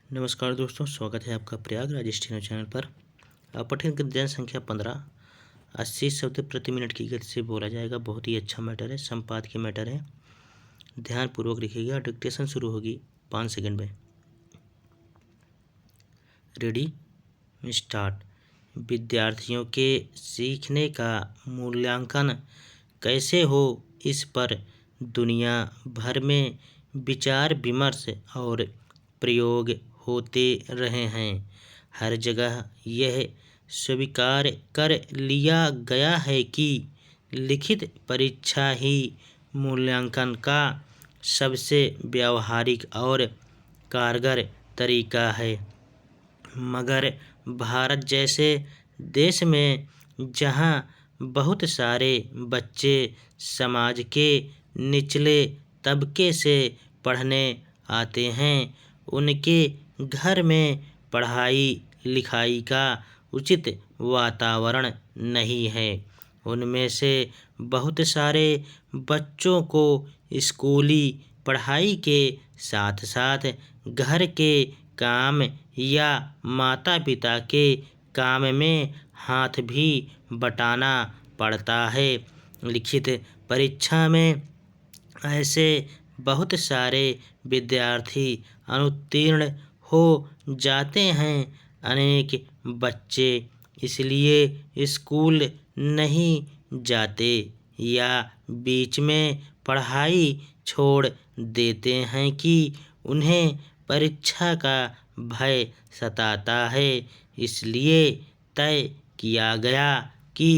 नमस्कार दोस्तों, स्वागत है आपका प्रयागराज स्टेनो चैनल पर। पठन गद्यांश संख्या 15। 80 शब्द प्रति मिनट की गति से बोला जाएगा। बहुत ही अच्छा मैटर है, संपादकीय मैटर है। ध्यानपूर्वक लिखिएगा। डिक्टेशन शुरू होगी 5 सेकंड में। Ready, start. विद्यार्थियों के सीखने का मूल्यांकन कैसे हो, इस पर दुनिया भर में विचार विमर्श और प्रयोग होते रहे हैं। हर जगह यह स्वीकार कर लिया गया है कि लिखित परीक्षा ही मूल्यांकन का सबसे व्यावहारिक और कारगर तरीका है। मगर भारत जैसे देश में जहां बहुत सारे बच्चे समाज के निचले तबके से पढ़ने आते हैं, उनके घर में पढ़ाई लिखाई का उचित वातावरण नहीं है। उनमें से बहुत सारे बच्चों को स्कूली पढ़ाई के साथ साथ घर के काम या माता पिता के काम में हाथ भी बटाना पड़ता है। लिखित परीक्षा में ऐसे बहुत सारे विद्यार्थी अनुत्तीर्ण हो जाते हैं। अनेक बच्चे इसलिए स्कूल नहीं जाते या बीच में पढ़ाई छोड़ देते हैं कि उन्हें परीक्षा का भय सताता है। इसलिए तय किया गया कि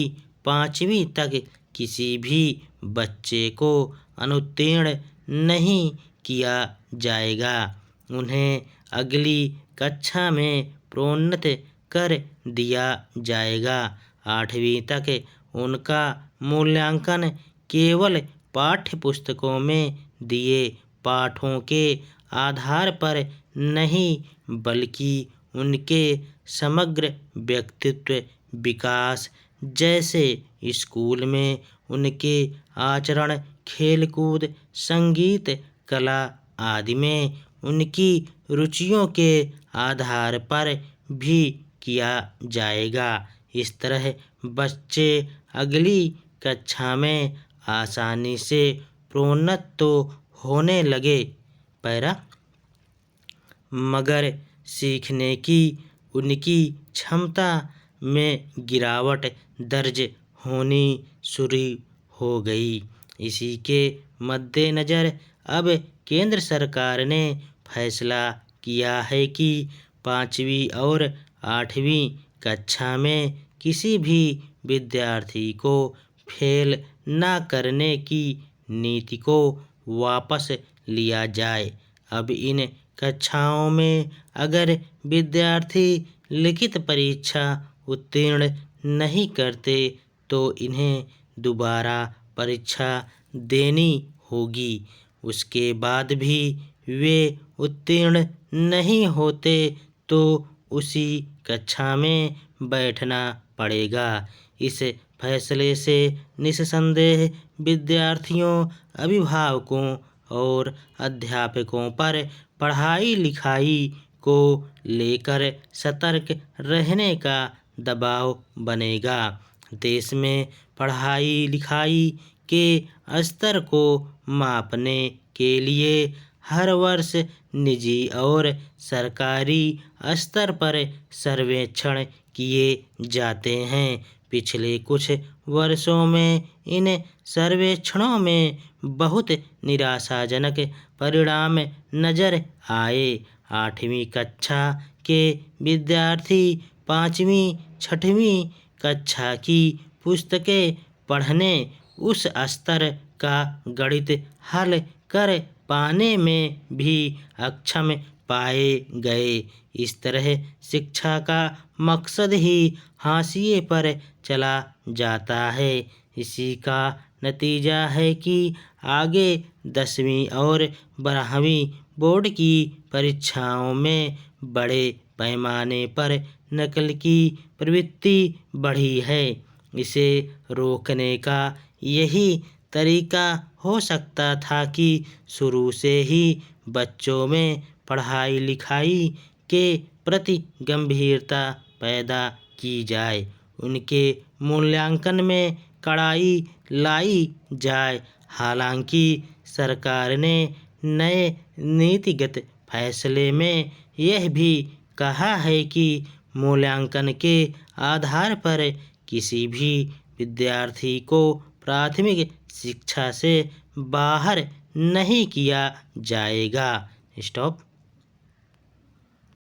5वीं तक किसी भी बच्चे को अनुत्तीर्ण नहीं किया जाएगा। उन्हें अगली कक्षा में प्रोन्नत कर दिया जाएगा। 8वीं तक उनका मूल्यांकन केवल पाठ्य पुस्तकों में दिए पाठों के आधार पर नहीं, बल्कि उनके समग्र व्यक्तित्व विकास जैसे स्कूल में उनके आचरण, खेलकूद, संगीत, कला आदि में उनकी रुचियों के आधार पर भी किया जाएगा। इस तरह बच्चे अगली कक्षा में आसानी से प्रोन्नत तो होने लगे, मगर सीखने की उनकी क्षमता में गिरावट दर्ज होनी शुरू हो गई। इसी के मद्देनज़र अब केंद्र सरकार ने फैसला किया है कि 5वीं और 8वीं कक्षा में किसी भी विद्यार्थी को फेल न करने की नीति को वापस लिया जाए। अब इन कक्षाओं में अगर विद्यार्थी लिखित परीक्षा उत्तीर्ण नहीं करते तो इन्हें दोबारा परीक्षा देनी होगी। उसके बाद भी वे उत्तीर्ण नहीं होते तो उसी कक्षा में बैठना पड़ेगा। इस फैसले से निस्संदेह विद्यार्थियों, अभिभावकों और अध्यापकों पर पढ़ाई लिखाई को लेकर सतर्क रहने का दबाव बनेगा। देश में पढ़ाई लिखाई के स्तर को मापने के लिए हर वर्ष निजी और सरकारी स्तर पर सर्वेक्षण किए जाते हैं। पिछले कुछ वर्षों में इन सर्वेक्षणों में बहुत निराशाजनक परिणाम नजर आए। 8वीं कक्षा के विद्यार्थी 5वीं 6वीं कक्षा की पुस्तकें पढ़ने, उस स्तर का गणित हल कर पाने में भी अक्षम पाए गए। इस तरह शिक्षा का मकसद ही हाशिए पर चला जाता है। इसी का नतीजा है कि आगे 10वीं और 12वीं बोर्ड की परीक्षाओं में बड़े पैमाने पर नकल की प्रवृत्ति बढ़ी है। इसे रोकने का यही तरीका हो सकता था कि शुरू से ही बच्चों में पढ़ाई लिखाई के प्रति गंभीरता पैदा की जाए, उनके मूल्यांकन में कड़ाई लाई जाए। हालांकि सरकार ने नए नीतिगत फैसले में यह भी कहा है कि मूल्यांकन के आधार पर किसी भी विद्यार्थी को प्राथमिक शिक्षा से बाहर नहीं किया जाएगा। स्टॉप।